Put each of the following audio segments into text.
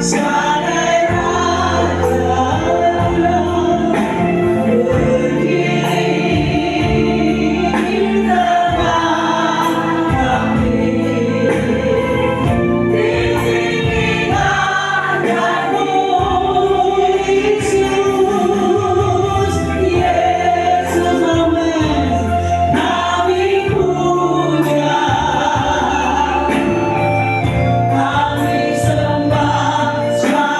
Kami sembah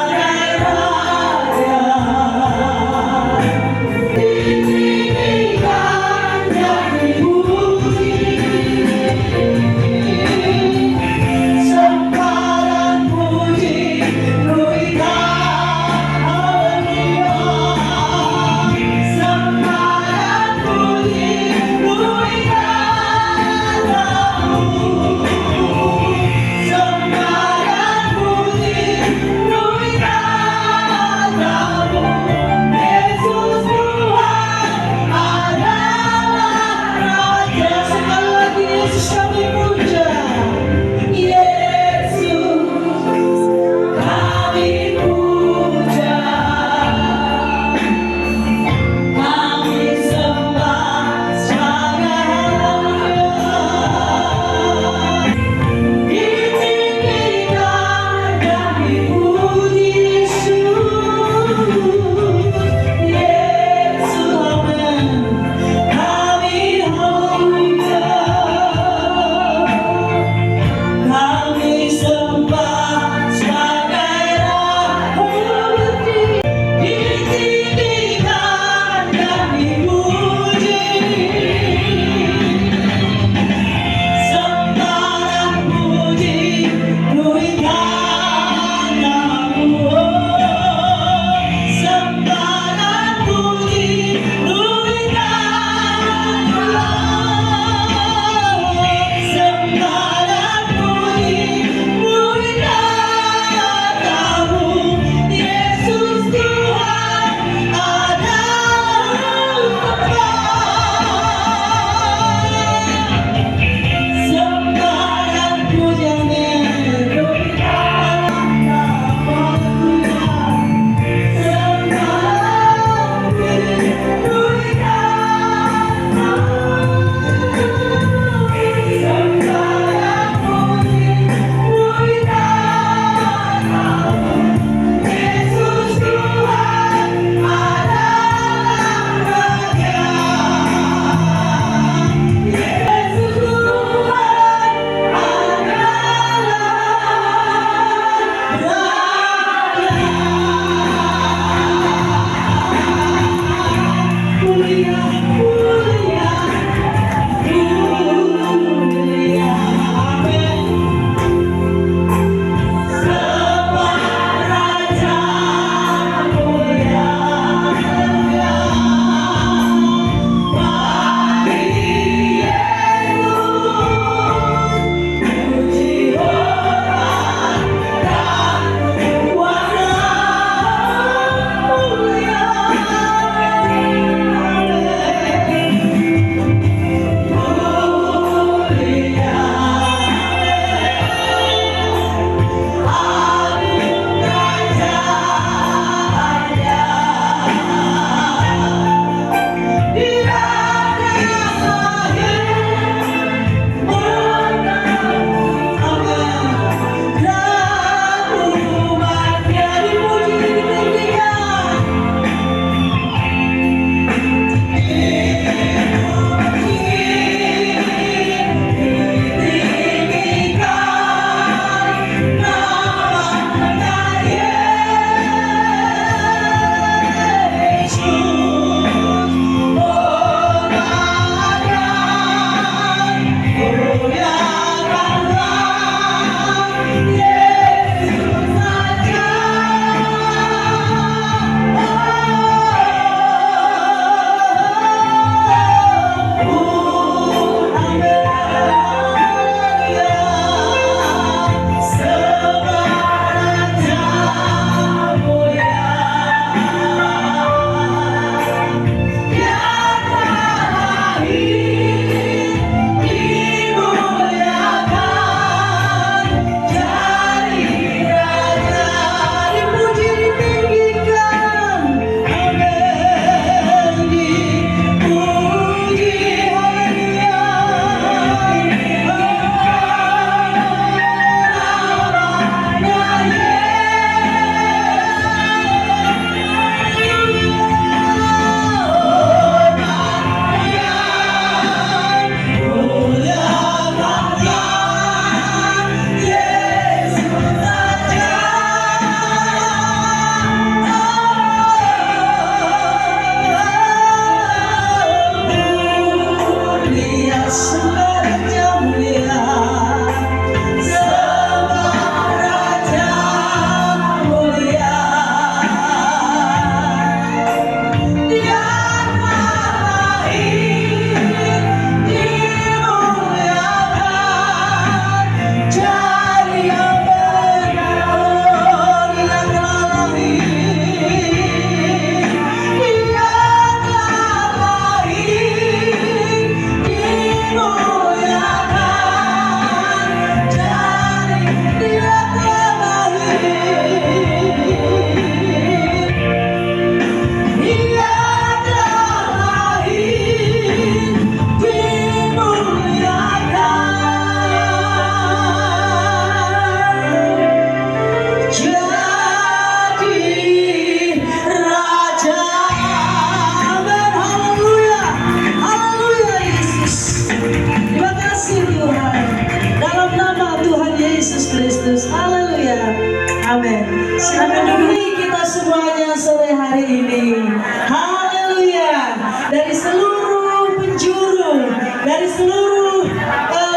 menemui kita semuanya sore hari ini. Haleluya. Dari seluruh penjuru, dari seluruh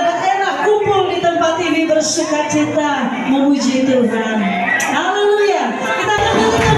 daerah kumpul di tempat ini bersukacita memuji Tuhan. Haleluya. Kita akan nyanyikan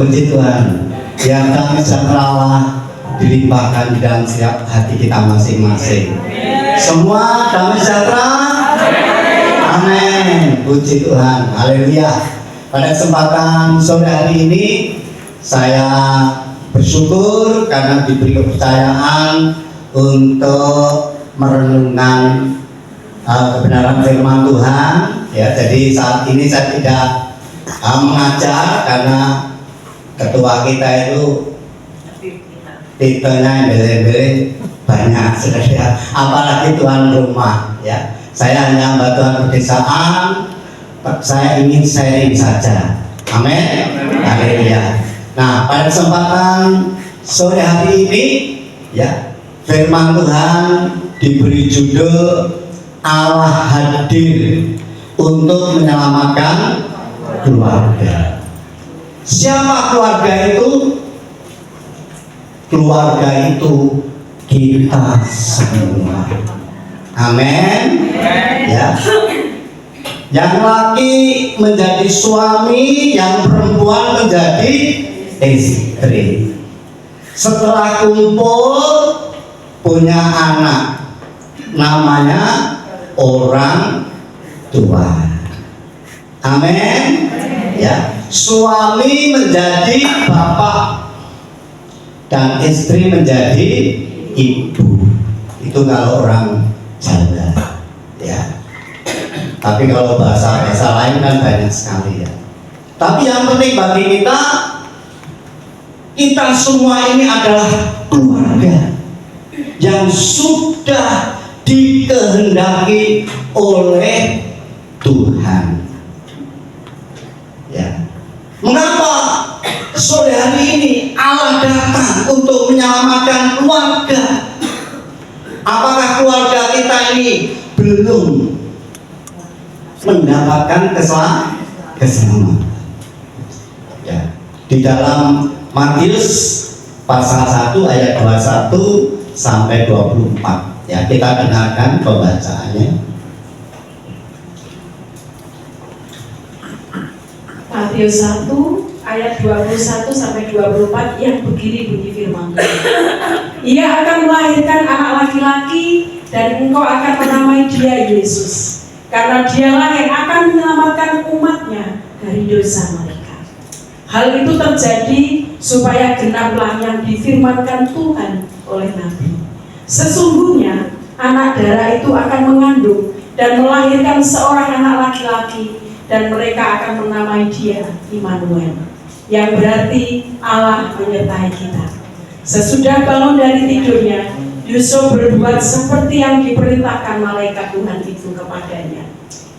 Puji Tuhan. Yang kami sejahtera dilimpahkan di dalam setiap hati kita masing-masing. Semua damai sejahtera. Amin. Puji Tuhan. Haleluya. Pada kesempatan sore hari ini saya bersyukur karena diberi kepercayaan untuk merenungkan kebenaran firman Tuhan. Ya, jadi saat ini saya tidak mengajar karena ketua kita itu titelnya bele-bele banyak sekali, apalagi tuan rumah. Ya, saya hanya mbak tuan pedesaan, saya ingin sharing saja. Amin. Haleluya. Nah, pada kesempatan sore hari ini, ya, firman Tuhan diberi judul Allah hadir untuk menyelamatkan keluarga. Siapa keluarga itu? Keluarga itu kita semua. Amin. Ya. Yang laki menjadi suami, yang perempuan menjadi istri. Setelah kumpul punya anak, namanya orang tua. Amin. Ya, suami menjadi bapak dan istri menjadi ibu. Itu kalau orang Jawa. Ya. Tapi kalau bahasa lain kan banyak sekali ya. Tapi yang penting bagi kita semua ini adalah keluarga yang sudah dikehendaki oleh Tuhan. Ya. Mengapa sore hari ini Allah datang untuk menyelamatkan keluarga? Apakah keluarga kita ini belum mendapatkan keselamatan? Ya. Di dalam Matius pasal 1 ayat 21 sampai 24. Ya, kita dengarkan pembacaannya. Matius 1 ayat 21 sampai 24 yang begini bunyi firman. Ia akan melahirkan anak laki-laki dan engkau akan menamai dia Yesus, karena dialah yang akan menyelamatkan umatnya dari dosa mereka. Hal itu terjadi supaya genaplah yang difirmankan Tuhan oleh Nabi. Sesungguhnya anak darah itu akan mengandung dan melahirkan seorang anak laki-laki, dan mereka akan menamai dia Immanuel, yang berarti Allah menyertai kita. Sesudah bangun dari tidurnya, Yusuf berbuat seperti yang diperintahkan malaikat Tuhan itu kepadanya.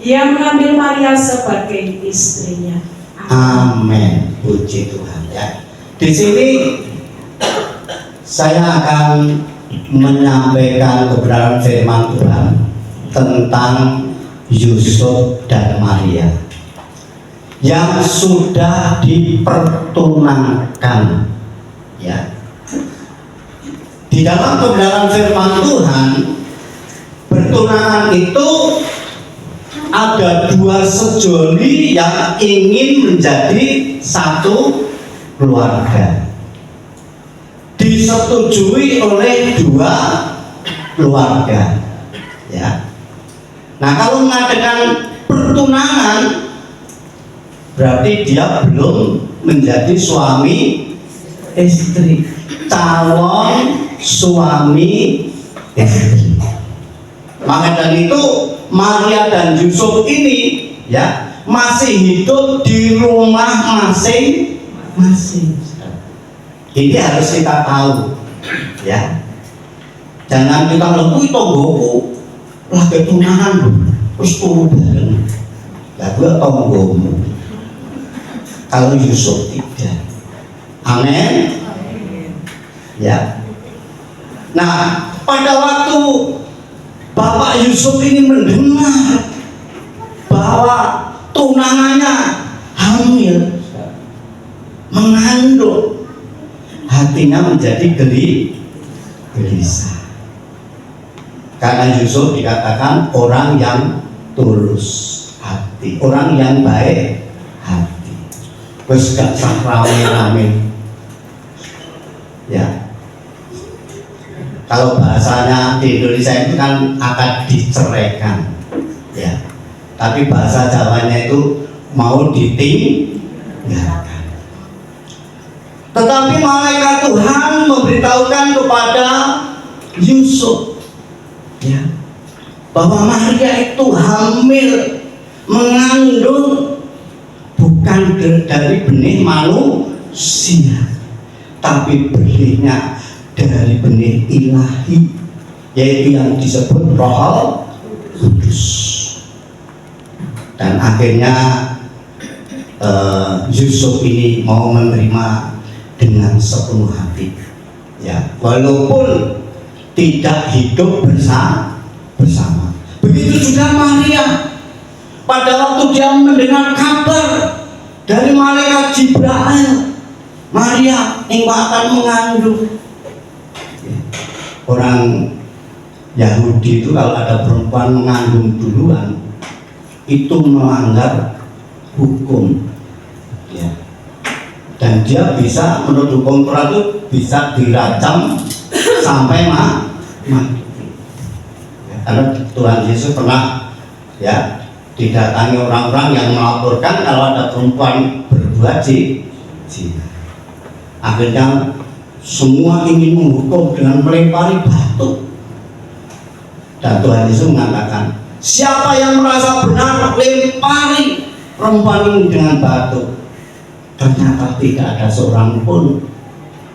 Ia mengambil Maria sebagai istrinya. Amin. Puji Tuhan. Ya. Di sini saya akan menyampaikan kebenaran firman Tuhan tentang Yusuf dan Maria yang sudah dipertunangkan. Ya. Di dalam kebenaran firman Tuhan, pertunangan itu ada dua sejoli yang ingin menjadi satu keluarga, disetujui oleh dua keluarga. Ya. Nah, kalau mengadakan pertunangan berarti dia belum menjadi suami istri, calon suami istri. Maka dari itu Maria dan Yusuf ini ya masih hidup di rumah masing-masing. Ini harus kita tahu, ya. Jangan kita lebih tonggoku lagi tunangan terus turu bareng. Lah gue tonggomu. Kalau Yusuf tidak. Amin. Ya. Nah, pada waktu Bapak Yusuf ini mendengar bahwa tunangannya hamil, mengandung, hatinya menjadi gelisah. Karena Yusuf dikatakan orang yang tulus hati, orang yang baik hati. wis gak sah rame-rame. Ya. Kalau bahasanya di Indonesia itu kan akan diceraikan. Ya. Tapi bahasa Jawanya itu mau ditinggalkan. Tetapi malaikat Tuhan memberitahukan kepada Yusuf, ya, bahwa Maria itu hamil, mengandung bukan dari benih manusia, tapi benihnya dari benih ilahi, yaitu yang disebut Roh Kudus. Dan akhirnya Yusuf ini mau menerima dengan sepenuh hati, ya, walaupun tidak hidup bersama. Begitu juga Maria, pada waktu dia mendengar kabar dari malaikat Jibril, Maria engkau akan mengandung. Orang Yahudi itu kalau ada perempuan mengandung duluan itu melanggar hukum, ya. Dan dia bisa menurut hukum Torah itu bisa dirajam sampai mati. Ya, karena Tuhan Yesus pernah, ya, didatangi orang-orang yang melaporkan kalau ada perempuan berbuat zina. Akhirnya semua ingin menghukum dengan melempari batu. Dan Tuhan Yesus mengatakan, siapa yang merasa benar lempari perempuan ini dengan batu. Ternyata tidak ada seorang pun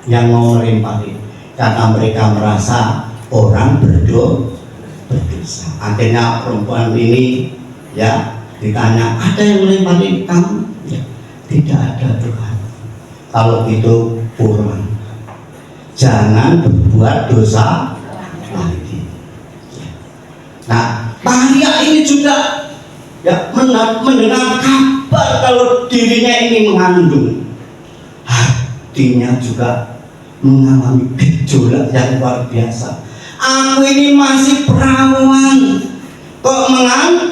yang mau melempari, karena mereka merasa orang berdosa. Akhirnya perempuan ini, ya, ditanya, ada yang melempari kamu? Ya, tidak ada Tuhan. Kalau gitu pulang, jangan berbuat dosa lagi. Nah, Maria ini juga, ya, mendengar kabar kalau dirinya ini mengandung, hatinya juga mengalami gejolak yang luar biasa. Aku ini masih perawan, kok mengandung.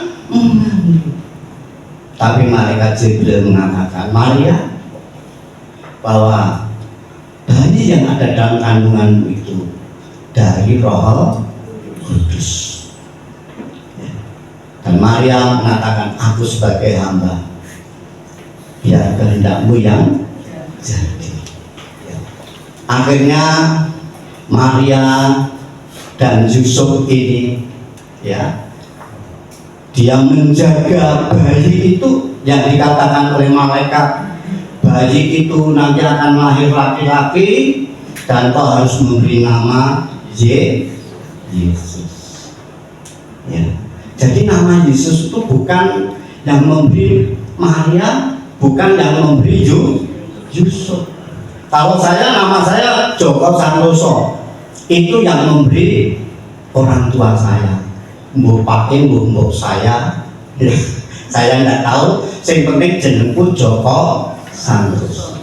Tapi malaikat Jibril mengatakan, Maria, bahwa bayi yang ada dalam kandunganmu itu dari Roh Kudus. Dan Maria mengatakan, aku sebagai hamba, biar kehendakmu yang jadi. Ya. Akhirnya Maria dan Yusuf ini, ya, dia menjaga bayi itu yang dikatakan oleh malaikat, bayi itu nanti akan lahir laki-laki dan kau harus memberi nama Yesus. Ya. Jadi nama Yesus itu bukan yang memberi Maria, bukan yang memberi Yusuf. Kalau nama saya Joko Santoso, itu yang memberi orang tua saya, mbok pakai mbok saya. Saya nggak tahu, yang penting jenengku Joko Santoso.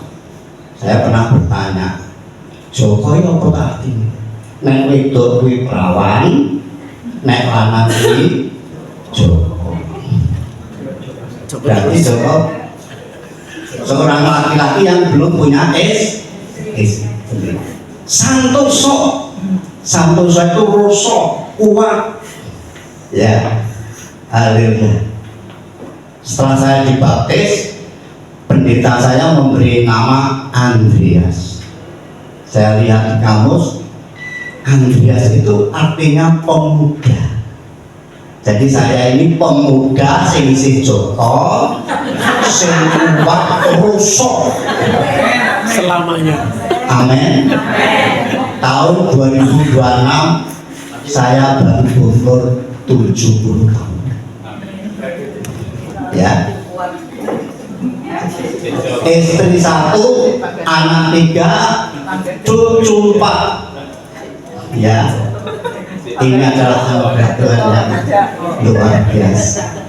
Saya pernah bertanya, Joko itu apa artinya? Nek wedok kuwi perawan, nek lanang kuwi Joko. Berarti Joko seorang laki-laki yang belum punya istri. Santoso, Santoso itu rasa kuat, ya. Akhirnya setelah saya dibaptis, pendeta saya memberi nama Andreas. Saya lihat di kamus, Andreas itu artinya pemuda. Jadi saya ini pemuda sing isih Joko, sing kuat rusuk selamanya. Amin. Tahun 2026 saya baru umur 70 tahun. Ya. Istri 1, anak 3, cucu 4. Ya. Ini adalah anugerah Tuhan yang luar biasa.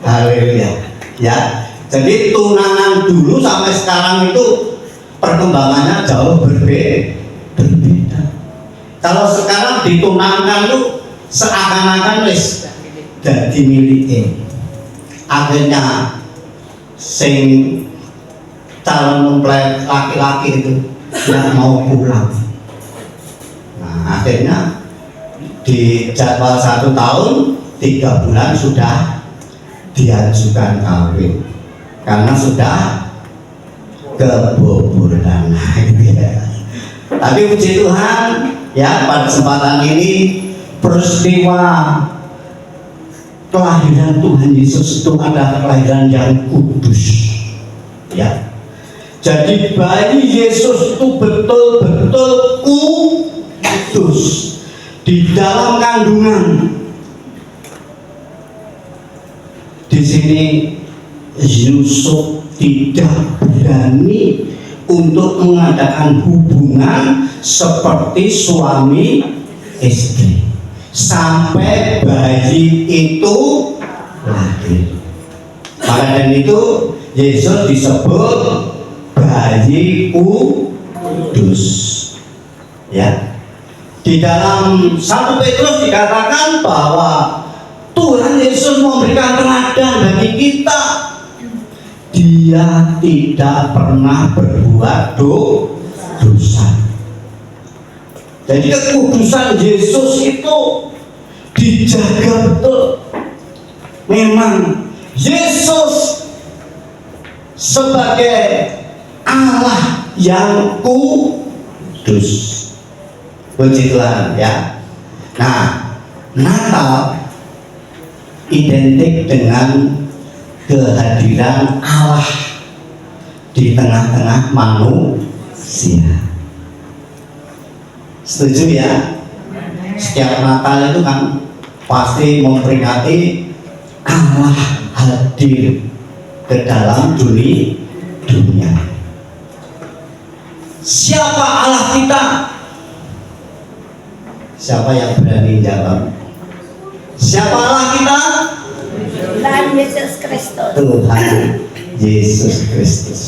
Haleluya. Ya. Jadi tunangan dulu sampai sekarang itu perkembangannya jauh berbeda. Kalau sekarang ditunangkan tuh seakan-akan wis jadi miliknya. Akhirnya sing calon mempelai laki-laki itu yang mau pulang. Nah, akhirnya di jadwal 1 tahun 3 bulan sudah diajukan kawin karena sudah kebobolan. Tapi puji Tuhan ya, pada kesempatan ini peristiwa kelahiran Tuhan Yesus itu adalah kelahiran yang kudus ya. Jadi bayi Yesus itu betul-betul kudus di dalam kandungan. Di sini Yusuf tidak berani untuk mengadakan hubungan seperti suami istri sampai bayi itu lahir. Maka dari itu Yesus disebut bayi kudus. Ya. Di dalam 1 Petrus dikatakan bahwa Tuhan Yesus memberikan teladan bagi kita. Dia tidak pernah berbuat dosa. Jadi kekudusan Yesus itu dijaga betul. Memang Yesus sebagai Allah yang kudus. Puji Tuhan ya. Nah, Natal identik dengan kehadiran Allah di tengah-tengah manusia. Setuju ya? Setiap Natal itu kan pasti memperingati Allah hadir ke dalam dunia. Siapa Allah kita? Siapa yang berani jawab? Siapa Allah kita? Tuhan Yesus Kristus. Tuhan Yesus Kristus.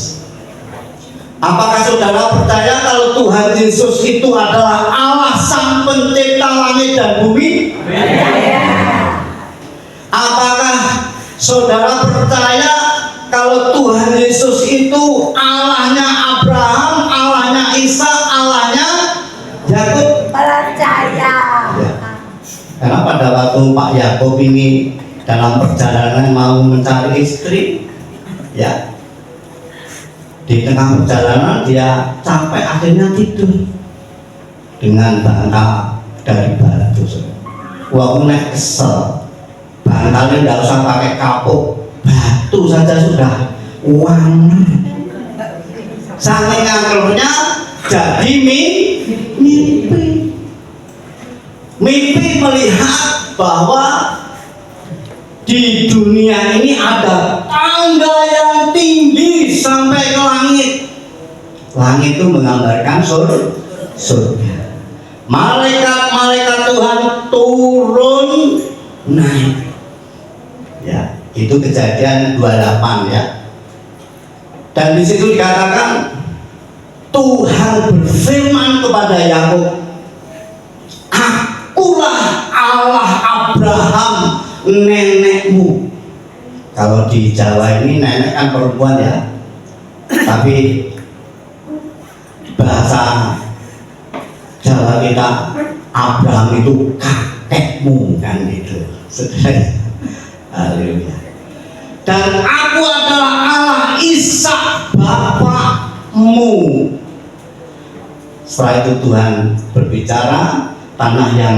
Apakah saudara percaya kalau Tuhan Yesus itu adalah Allah Sang Pencipta langit dan bumi? Apakah saudara percaya kalau Tuhan Yesus itu Allahnya Abraham, Allahnya Ishak, Allahnya Yakub? Percaya. Ya. Karena pada waktu Pak Yakub ini dalam perjalanan mau mencari istri, ya, di tengah perjalanan dia capek, akhirnya tidur dengan bantal dari batu. Wah, nek kesel, bantalnya tidak usah pakai kapuk, batu saja sudah wangi. Saking ngangelnya jadi mimpi melihat bahwa di dunia ini ada tangga yang tinggi sampai ke langit. Langit itu menggambarkan surga. Malaikat-malaikat Tuhan turun naik. Ya, itu Kejadian 28 ya. Dan di situ dikatakan Tuhan berfirman kepada Yakub, "Akulah Allah Abraham nenekmu." Kalau di Jawa ini nenek kan perempuan ya, tapi bahasa Jawa kita Abraham itu kakekmu kan gitu. Haleluya. Dan aku adalah Allah Ishak bapakmu. Setelah itu Tuhan berbicara, tanah yang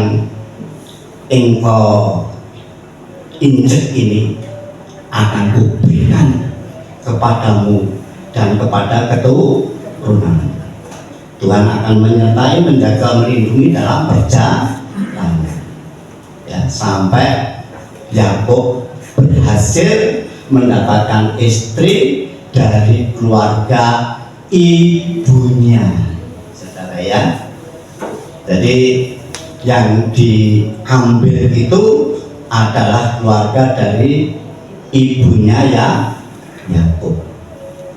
engkau injek ini akan kuberikan kepadamu dan kepada keturunan. Tuhan akan menyertai, menjaga, melindungi dalam perjalanan. Ya, sampai Yakub berhasil mendapatkan istri dari keluarga ibunya, saudara ya. Jadi yang diambil itu adalah keluarga dari ibunya ya Yakub,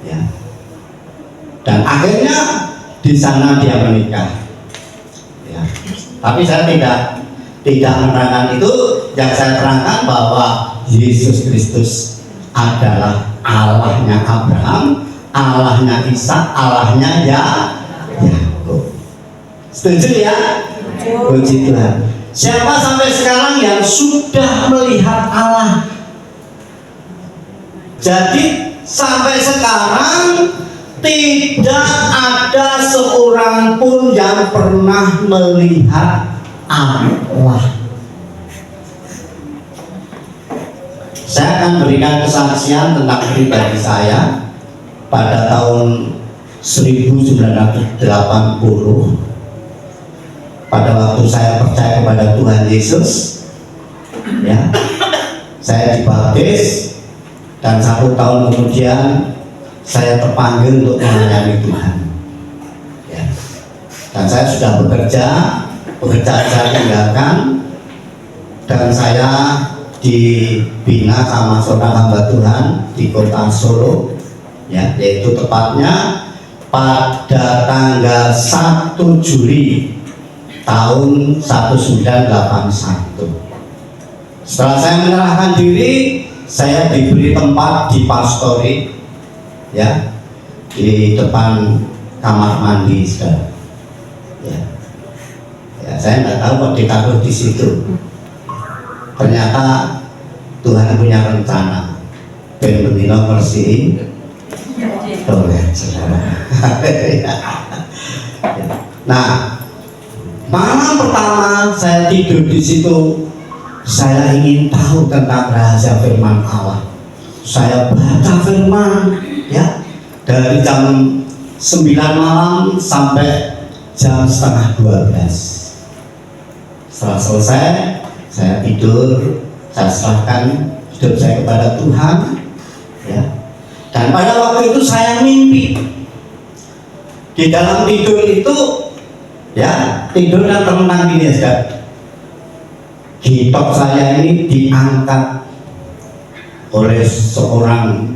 ya. Dan akhirnya di sana dia menikah, ya. Tapi saya tidak menerangkan itu. Yang saya terangkan bahwa Yesus Kristus adalah Allahnya Abraham, Allahnya Ishak, Allahnya Yakub. Setuju ya? Puji Tuhan. Siapa sampai sekarang yang sudah melihat Allah? Jadi sampai sekarang tidak ada seorang pun yang pernah melihat Allah. Saya akan berikan kesaksian tentang pribadi saya pada tahun 1980, pada waktu saya percaya kepada Tuhan Yesus, ya, saya dibaptis dan 1 tahun kemudian saya terpanggil untuk melayani Tuhan, ya. Dan saya sudah pekerjaan saya tinggalkan, dan saya dibina sama seorang hamba Tuhan di kota Solo, ya, yaitu tepatnya pada tanggal 1 Juli tahun 1981. Setelah saya menyerahkan diri, saya diberi tempat di pastori, ya, di depan kamar mandi, saudara. Ya, ya, saya nggak tahu kok ditaruh di situ. Ternyata Tuhan punya rencana ben bendina ngresihi toilet, saudara. Nah, malam pertama saya tidur di situ, saya ingin tahu tentang rahasia firman Allah. Saya baca firman, ya, dari jam 9 malam sampai jam setengah 12. Setelah selesai, saya tidur, saya serahkan hidup saya kepada Tuhan, ya. Dan pada waktu itu saya mimpi. Di dalam tidur itu, ya, tidur dan termenang gini, ya. Gitok saya ini diangkat oleh seorang,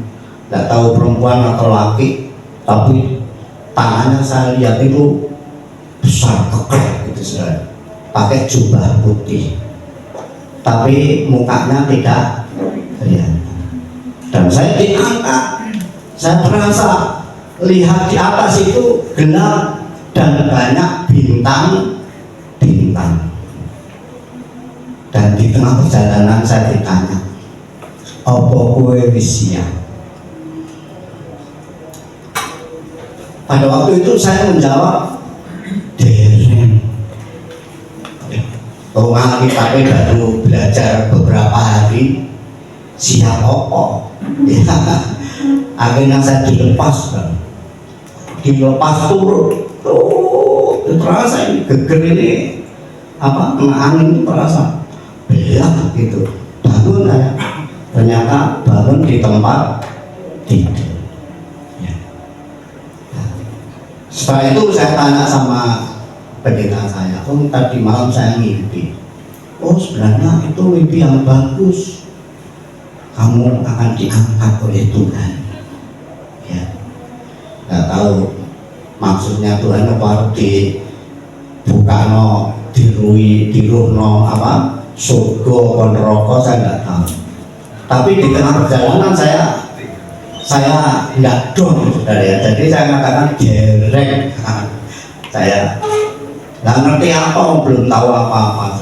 nggak tahu perempuan atau laki, tapi tangannya saya lihat itu besar kekeh gitu, saudara. Pakai jubah putih, tapi mukanya tidak kelihatan. Dan saya diangkat, saya merasa lihat di atas itu gelap dan banyak bintang-bintang. Dan di tengah perjalanan saya ditanya, apa kowe wis siap? Pada waktu itu saya menjawab, dereng. Orang kita baru belajar beberapa hari, siap apa? Ya, akhirnya saya dilepas turun. Terasa ini geger ini apa, kena angin itu terasa belah gitu. Bangun saya, ternyata bangun di tempat tidur. Ya. Setelah itu saya tanya sama pendeta saya, oh tadi malam saya mimpi. Oh sebenarnya itu mimpi yang bagus. Kamu akan diangkat oleh Tuhan. Ya, nggak tahu maksudnya Tuhan apa, dibukano, diruhno apa, surga kon neraka, saya nggak tahu. Tapi di tengah perjalanan saya nggak dong, saudara, ya. Jadi saya katakan derek. Saya nggak ngerti apa, belum tahu apa-apa,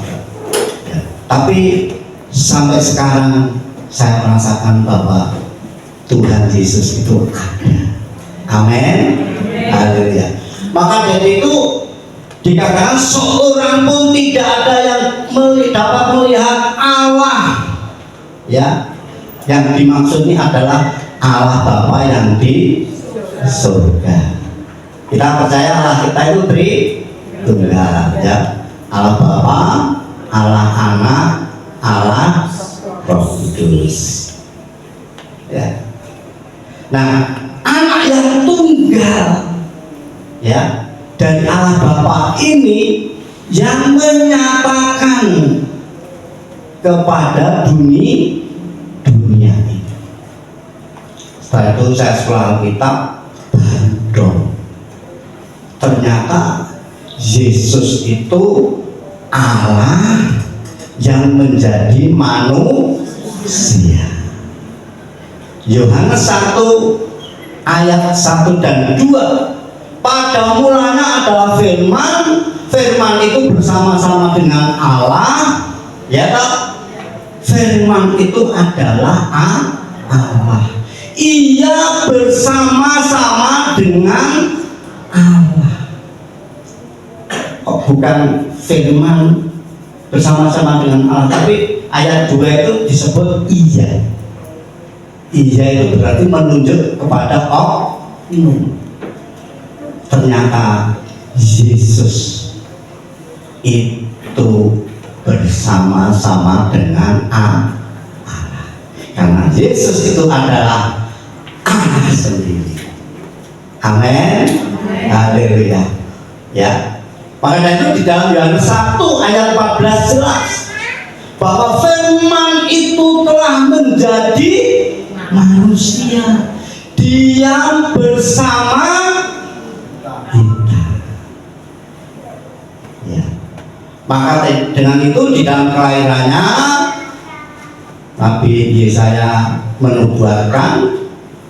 ya. Tapi sampai sekarang saya merasakan bahwa Tuhan Yesus itu ada. Amin. Haleluya. Maka dari itu dikatakan seorang pun tidak ada yang dapat melihat Allah, ya. Yang dimaksud ini adalah Allah Bapa yang di surga. Kita percaya Allah kita itu Tunggal, ya. Allah Bapa, Allah Anak, Allah Roh Kudus, ya. Nah, anak yang tunggal, ya, dari Allah Bapa ini yang menyatakan kepada dunia ini. Setelah itu saya sekolah Alkitab, bandong. Ternyata Yesus itu Allah yang menjadi manusia. Yohanes 1 ayat 1 dan 2. Pada mulanya adalah firman, firman itu bersama-sama dengan Allah, ya tak? Firman itu adalah Allah. Ia bersama-sama dengan Allah. Oh, bukan firman bersama-sama dengan Allah, tapi ayat 2 itu disebut iya. Iya itu berarti menunjuk kepada ternyata Yesus itu bersama-sama dengan Allah. Karena Yesus itu adalah Allah sendiri. Amin. Haleluya. Ya. Maka itu di dalam Yohanes 1 ayat 14 jelas bahwa firman itu telah menjadi manusia, diam bersama kita. Ya. Maka dengan itu di dalam kelahirannya Nabi Yesaya menubuatkan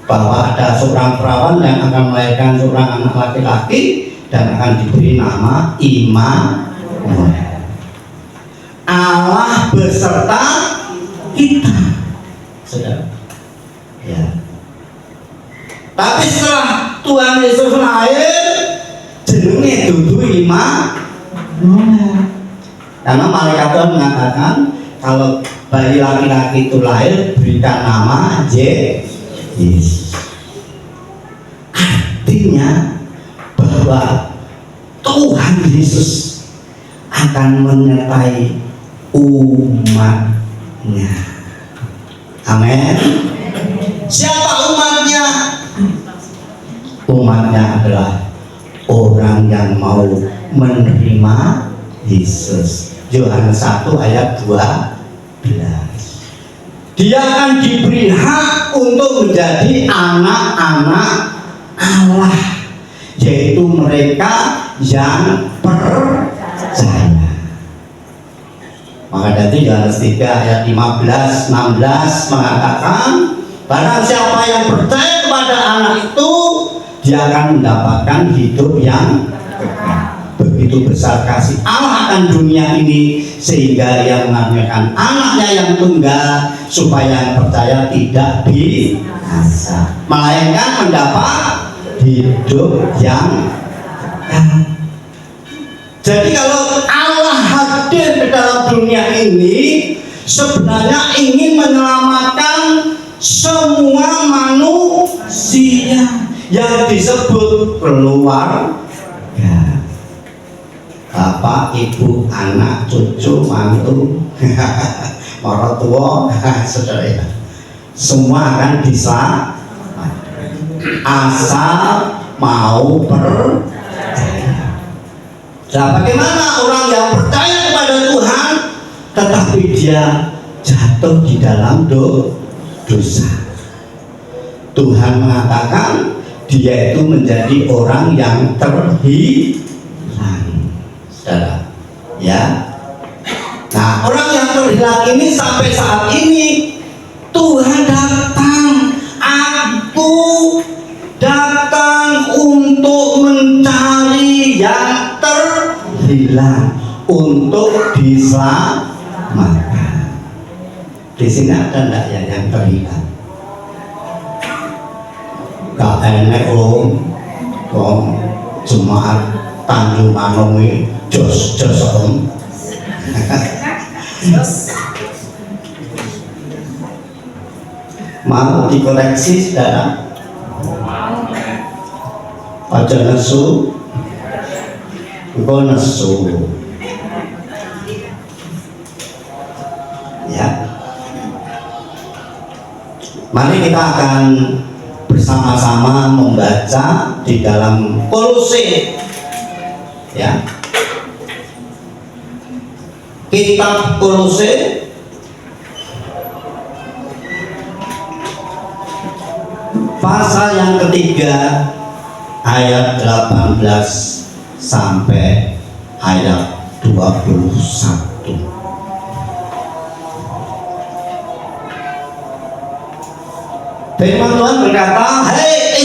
bahwa ada seorang perawan yang akan melahirkan seorang anak laki-laki dan akan diberi nama Immanuel. Allah beserta kita, saudara. Ya. Tapi setelah Tuhan Yesus lahir, jenenge dudu Immanuel. Karena malaikat Tuhan mengatakan kalau bayi laki-laki itu lahir, berikan nama Yesus. Artinya bahwa Tuhan Yesus akan menyertai umatnya. Amin. Siapa umatnya? Umatnya adalah orang yang mau menerima Yesus. Yohanes 1 ayat 12. Dia akan diberi hak untuk menjadi anak-anak Allah, yaitu mereka yang percaya. Maka dari Yohanes 3 ayat 15-16 mengatakan, barang siapa yang percaya kepada anak itu, dia akan mendapatkan hidup yang kekal. Begitu besar kasih Allah akan dunia ini, sehingga Ia mengaruniakan anaknya yang tunggal, supaya yang percaya tidak binasa, melainkan mendapat hidup yang kekal. Jadi kalau Allah hadir ke dalam dunia ini, sebenarnya ingin menyelamatkan semua manusia yang disebut keluarga. Bapak, ibu, anak, cucu, mantu, orang tua, saudara ya, semua akan diselamatkan asal mau percaya. Nah, bagaimana orang yang percaya kepada Tuhan tetapi dia jatuh di dalam dosa? Tuhan mengatakan dia itu menjadi orang yang terhilang, saudara. Ya. Nah, orang yang terhilang ini sampai saat ini Tuhan datang, aku datang untuk mencari yang terhilang, untuk diselamatkan. Di sini ada enggak ya yang terhilang? Gak enak om jemaat Tanjung Manong ini jos om. Mau dikoreksi saudara? Aja nesu, engkau nesu. Ya. Mari kita akan bersama-sama membaca di dalam Kolose, ya, kitab Kolose pasal yang ketiga ayat 18 sampai ayat 21. Firman Tuhan berkata, hei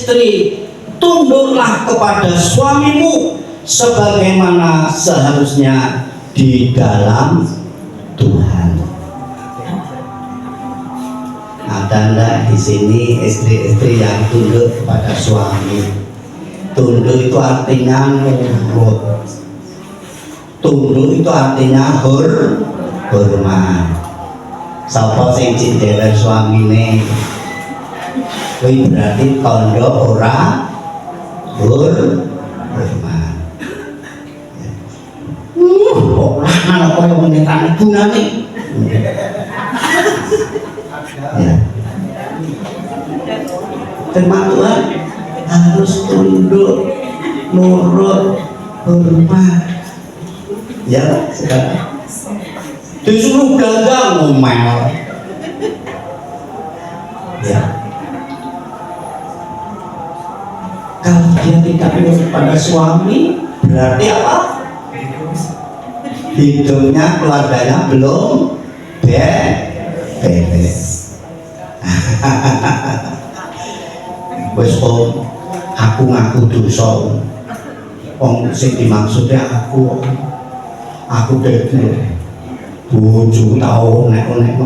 istri, tunduklah kepada suamimu sebagaimana seharusnya di dalam Tuhan. Ada enggak di sini istri-istri yang tunduk kepada suami? Tunduk itu artinya nurut. Tunduk itu artinya hormat. Sapa sing cindelan suamine, kuwi berarti tondo ora hormat. Kok ana koyo menetane gunane. Ya. Firman Tuhan harus tunduk, nurut, hormat. Ya, sekarang disuruh gagal ngomel. Ya. Kalau dia tidak nurut pada suami, berarti apa? Hidupnya, keluarganya belum beres. Wes om, aku ngaku dosa. Wong sing dimaksudnya aku dhewe bojo tau nek-nek.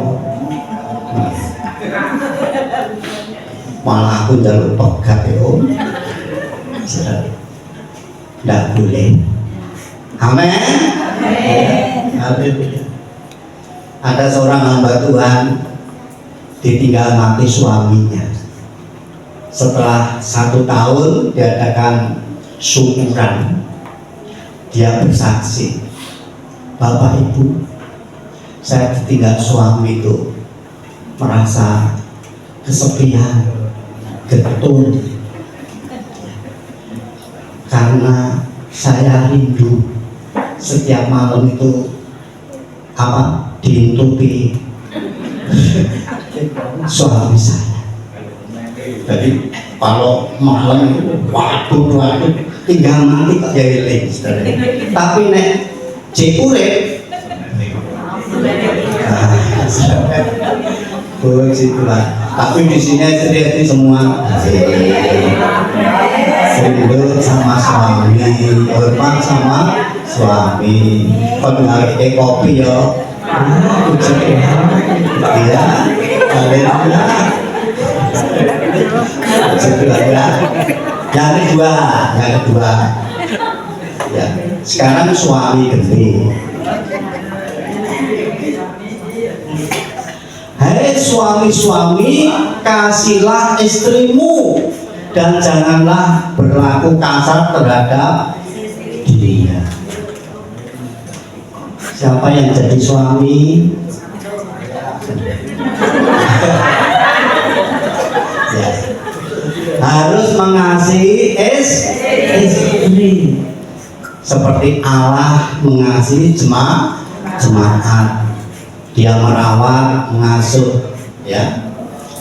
Malah aku njaluk togat ya om. Nggak boleh. Amin. Haleluya. Ada seorang hamba Tuhan ditinggal mati suaminya. Setelah 1 tahun diadakan syukuran, dia bersaksi, Bapak Ibu, saya ditinggal suami itu merasa kesepian, getun, karena saya rindu setiap malam itu diintupi suami saya. Jadi kalau malam itu waduh tinggal mati kok ya eling. Tapi nek cek urip situlah. Tapi di sini istri semua tunduk sama suami, hormat sama suami. Kalau nggak kopi ya, iya, haleluya. Yang kedua, ya. Sekarang suami gede. Hai suami-suami, kasihlah istrimu dan janganlah berlaku kasar terhadap dirinya. Siapa yang jadi suami? Ya. Harus mengasihi istri seperti Allah mengasihi jemaat. Dia merawat, mengasuh, ya,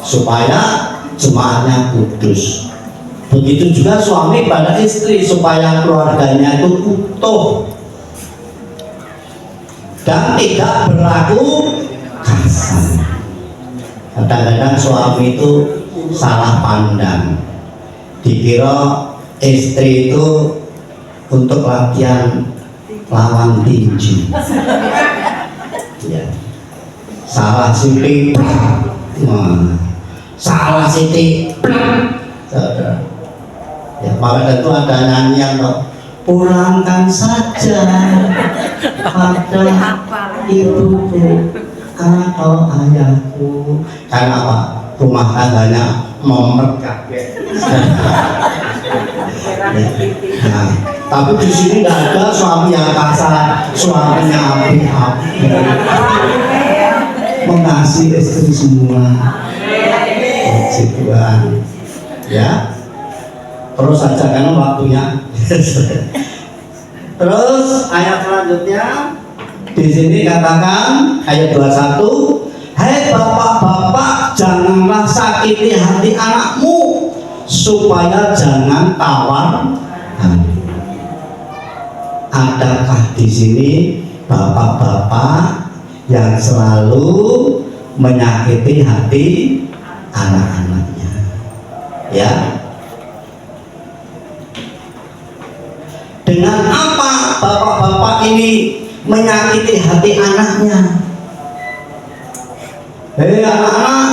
supaya jemaatnya kudus. Begitu juga suami pada istri supaya keluarganya itu utuh dan tidak berlaku kasar. Kadang-kadang suami itu salah pandang, dikira istri itu untuk latihan lawan tinju. Ya. Salah sithik, salah sithik. Ya, maka tentu ada nyanyian kok. Pulangkan saja pada ibuku atau ayahku. Karena apa? Rumah tangganya memerkabeh. Nah, tapi di sini nggak ada suami yang kasar, suaminya api-api, mengasihi istri semua. Tuhan, ya. Terus saja karena waktunya. Terus ayat selanjutnya di sini katakan ayat 21, hai bapak-bapak, janganlah sakiti hati anakmu supaya jangan tawar. Adakah di sini bapak-bapak yang selalu menyakiti hati anak-anaknya? Ya, Dengan apa bapak-bapak ini menyakiti hati anaknya? Hei anak-anak,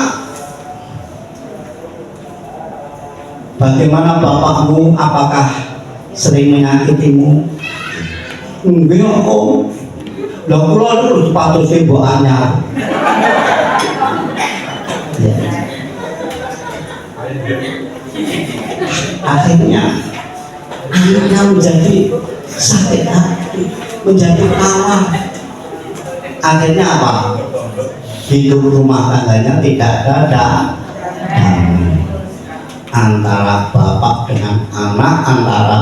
bagaimana bapakmu? Apakah sering menyakitimu? Enggak om. Lah kula terus patuse mbok anyar. Ya. Akhirnya anaknya menjadi sakit hati, menjadi kalah. Akhirnya apa? Hidup rumah tangganya tidak ada damai antara bapak dengan anak, antara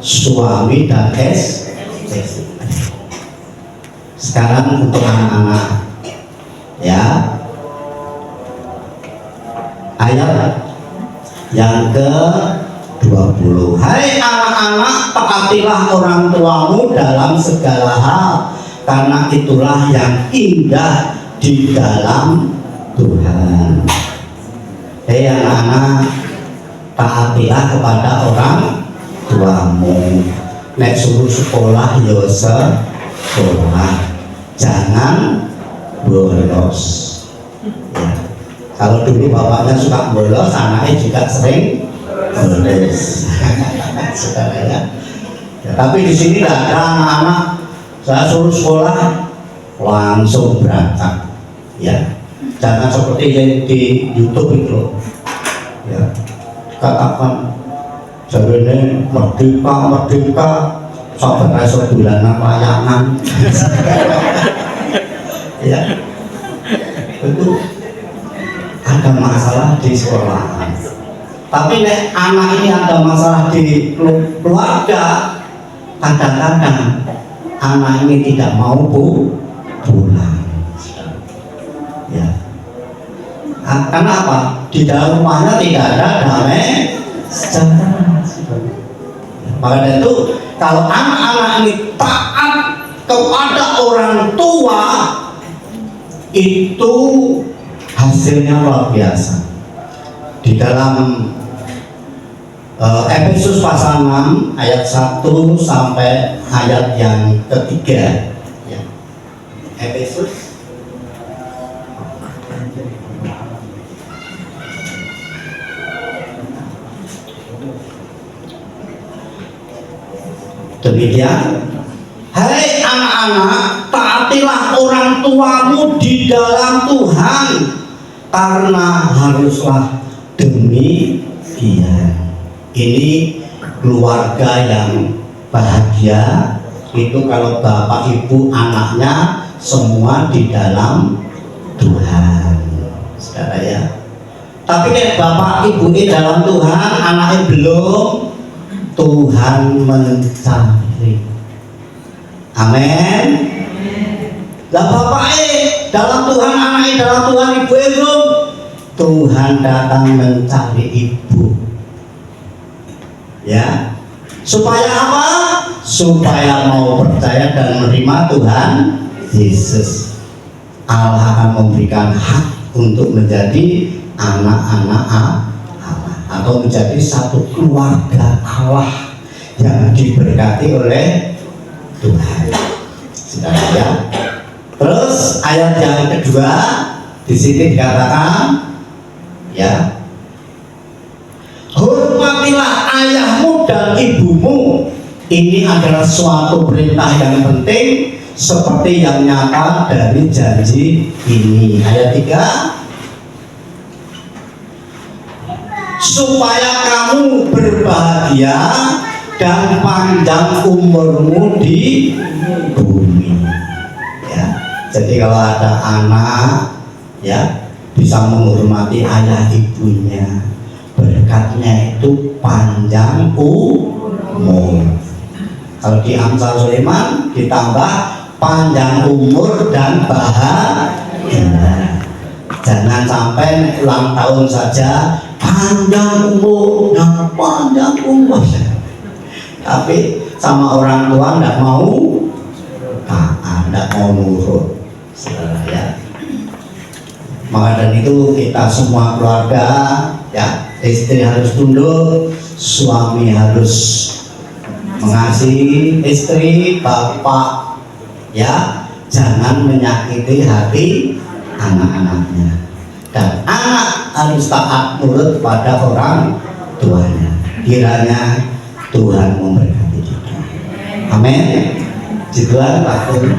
suami dan istri. Sekarang untuk anak-anak, ya, ayat yang ke-20. Hai anak-anak, taatilah orang tuamu dalam segala hal, karena itulah yang indah di dalam Tuhan. Hei anak-anak, taatilah kepada orang tuamu. Nek suruh sekolah ya sekolah, jangan bolos. Ya. Kalau dulu bapaknya suka bolos, anaknya juga sering bolos. Saudara ya. Ya, tapi di sini tidak ada anak-anak saya suruh sekolah langsung berangkat. Ya, jangan seperti yang di YouTube itu. Ya, katakan jarene merdeka sampai rasa bulanan layangan. Ya, itu ada masalah di sekolahan. Tapi nek anak ini ada masalah di keluarga, kadang-kadang anak ini tidak mau pulang. Ya, karena apa? Di dalam rumahnya tidak ada damai sejahtera. Maka dari itu, kalau anak-anak ini taat kepada orang tua, itu hasilnya luar biasa. Di dalam Efesus pasal 6 ayat 1 sampai ayat yang ketiga, ya. Efesus demikian. Hai anak-anak, taatilah orang tuamu di dalam Tuhan, karena haruslah demikian. Ini keluarga yang bahagia itu kalau bapak ibu anaknya semua di dalam Tuhan, saudara ya. Tapi kalau bapak ibu di dalam Tuhan, anaknya belum, Tuhan mencari. Amin. Lah bapak dalam Tuhan, anaknya dalam Tuhan, ibu belum, Tuhan datang mencari ibu. Ya, supaya apa? Supaya mau percaya dan menerima Tuhan Yesus. Allah akan memberikan hak untuk menjadi anak-anak Allah, atau menjadi satu keluarga Allah yang diberkati oleh Tuhan. Saudara ya. Terus ayat yang kedua di sini dikatakan, ya, hormatilah ayahmu dan ibumu. Ini adalah suatu perintah yang penting, seperti yang nyata dari janji ini. Ayat 3, supaya kamu berbahagia dan panjang umurmu di bumi. Ya, jadi kalau ada anak, ya, bisa menghormati ayah ibunya, berkatnya itu panjang umur. Kalau di Amsal Sulaiman ditambah panjang umur dan bahagia. Jangan sampai ulang tahun saja panjang umur, tapi sama orang tua tidak mau taat, tidak mau nurut, ya. Maka dari itu kita semua keluarga, ya, istri harus tunduk, suami harus mengasihi istri, bapak, ya, jangan menyakiti hati anak-anaknya. Dan anak harus taat nurut pada orang tuanya. Kiranya Tuhan memberkati kita. Amin. Tuhan waktu.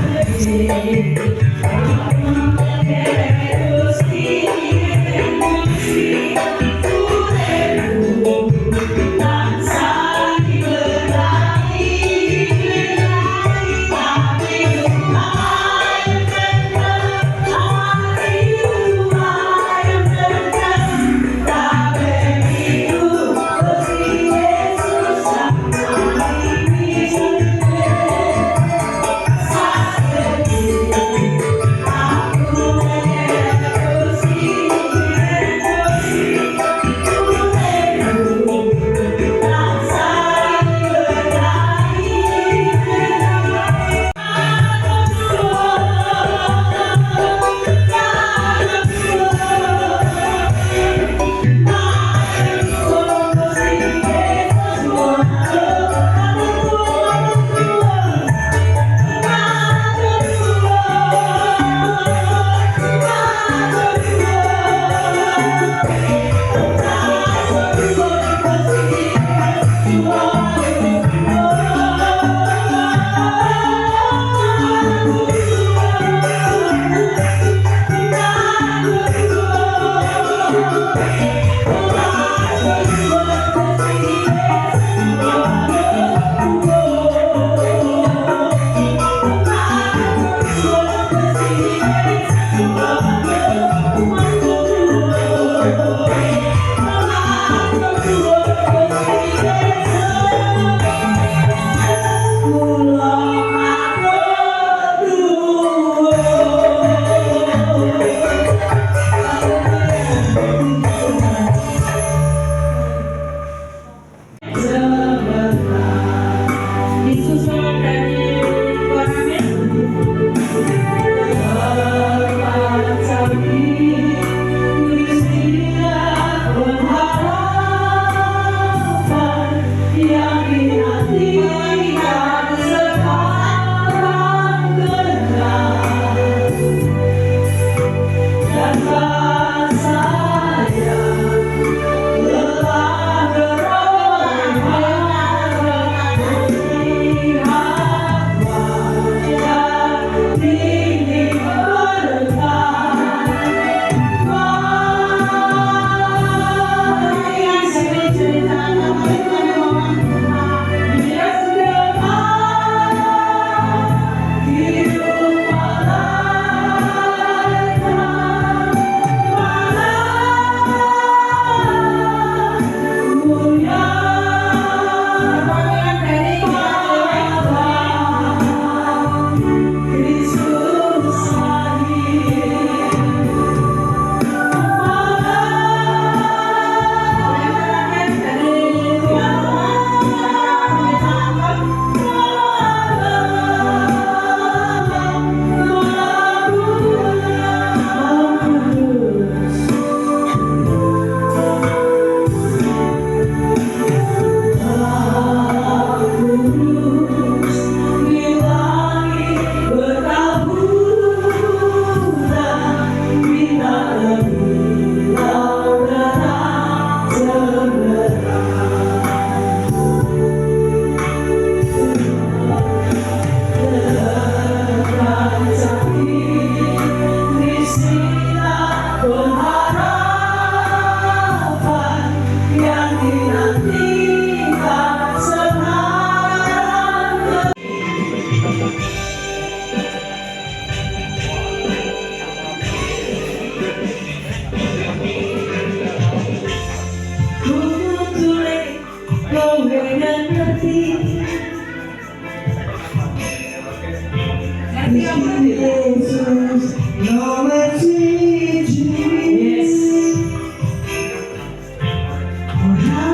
Yesus nomor 7.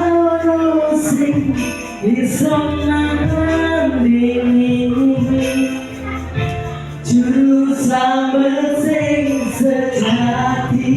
Orang sing bisa nandingi juru selamat sing sejati.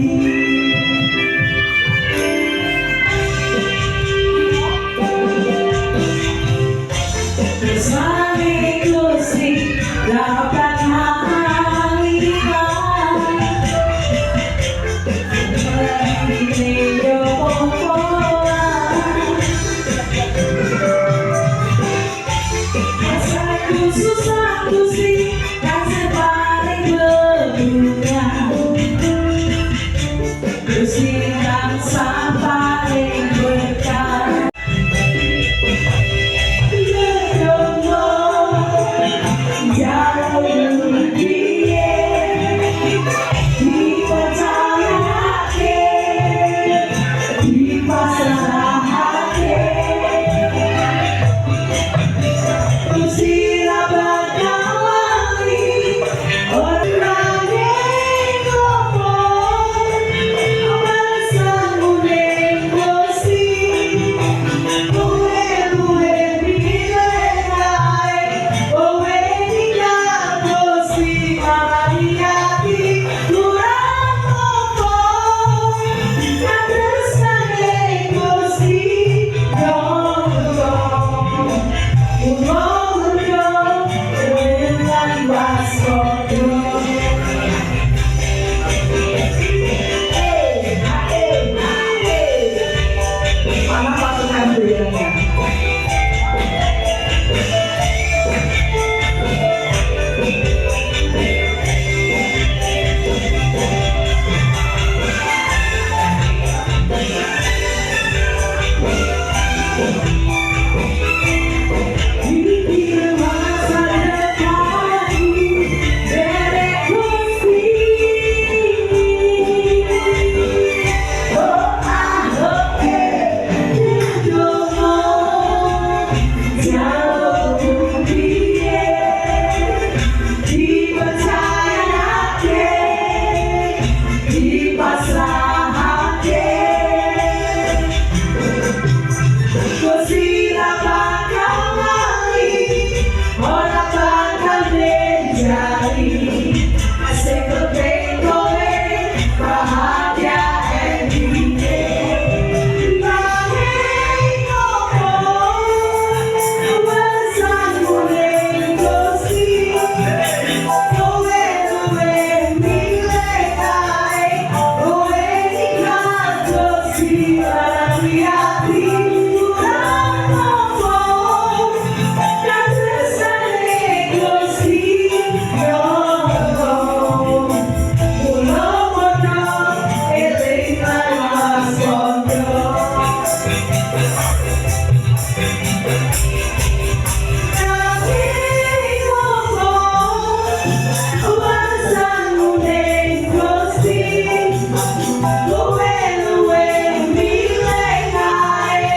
Luwe luwe milih kae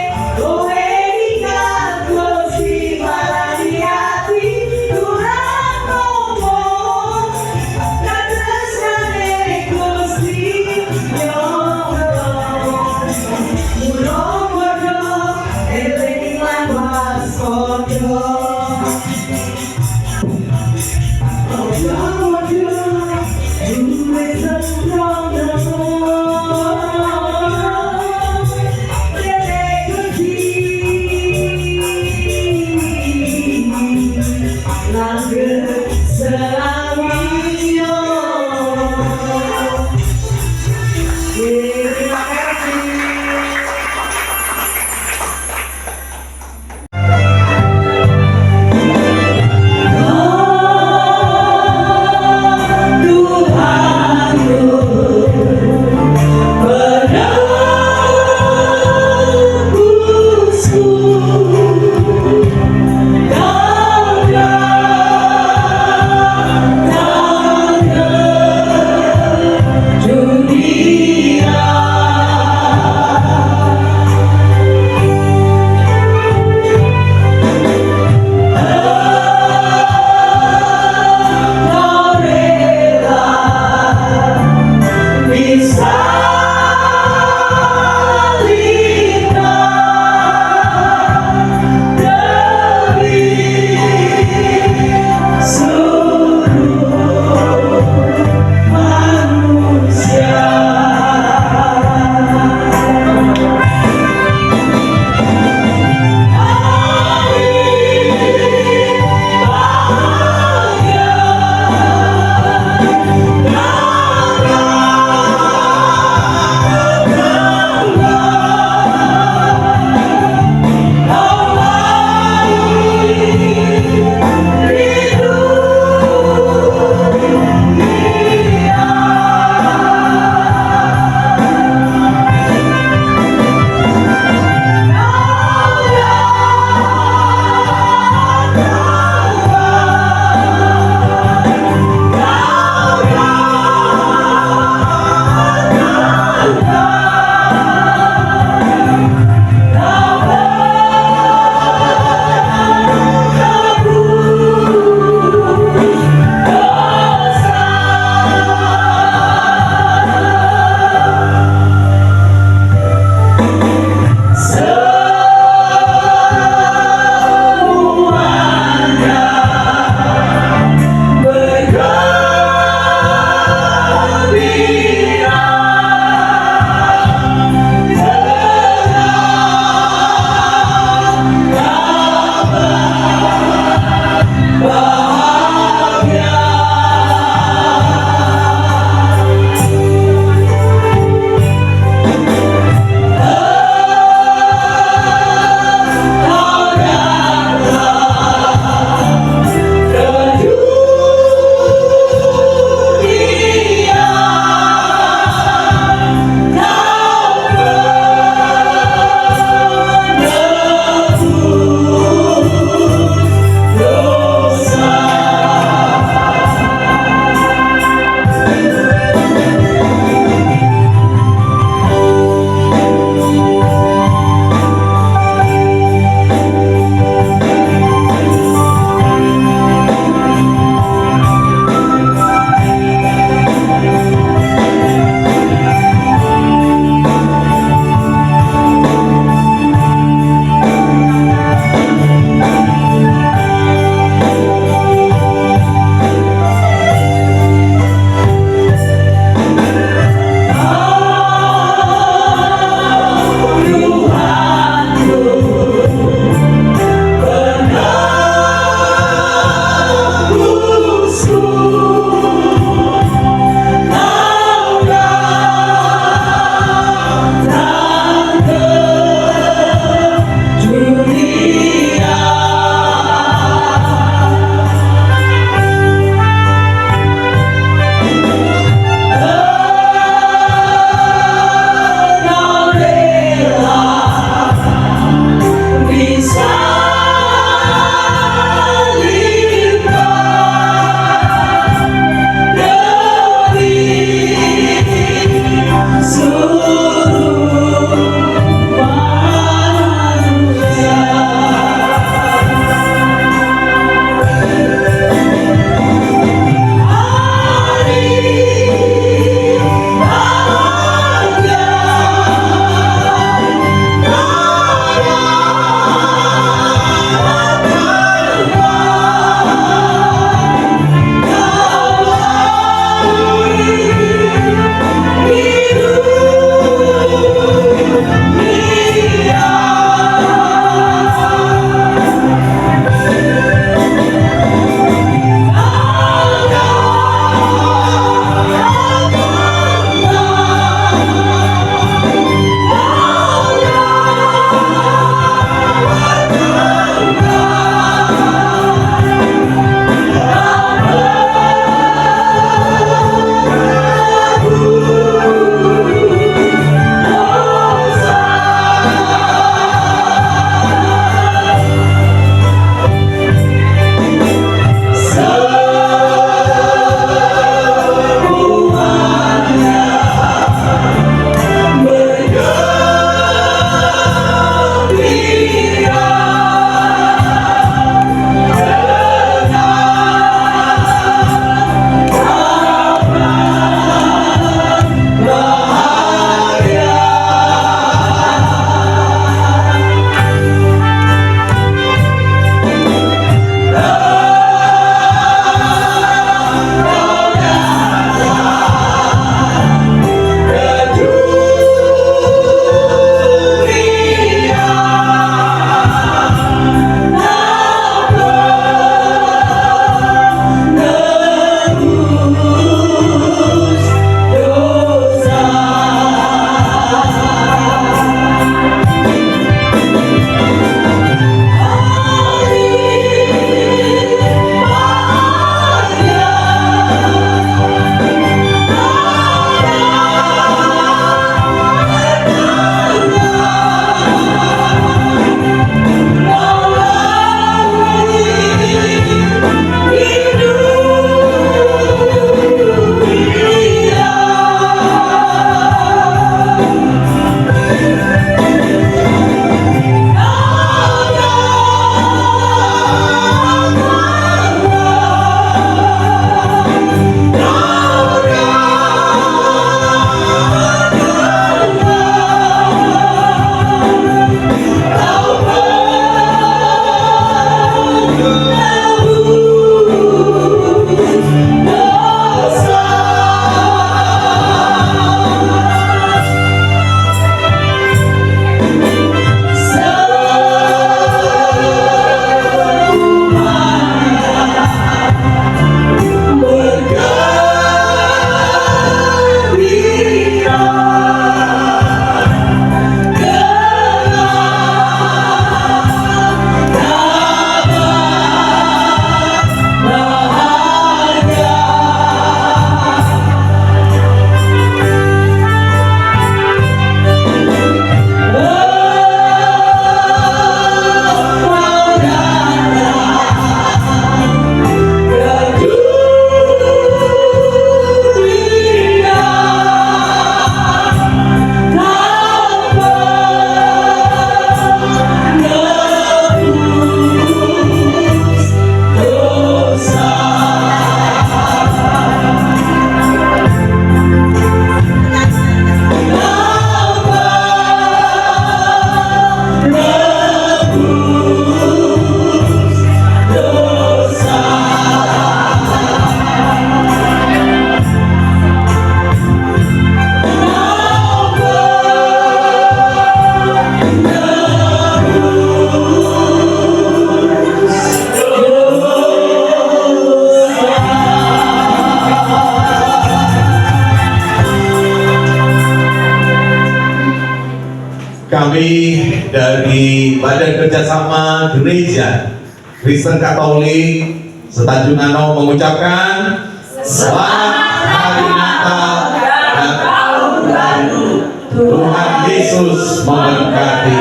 Kami dari Badan Kerjasama Gereja Kristen Katolik Setanjung-Anau mengucapkan Selamat Hari Natal dan Tahun Baru. Tuhan Yesus memberkati.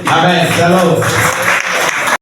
Amin. Shalom.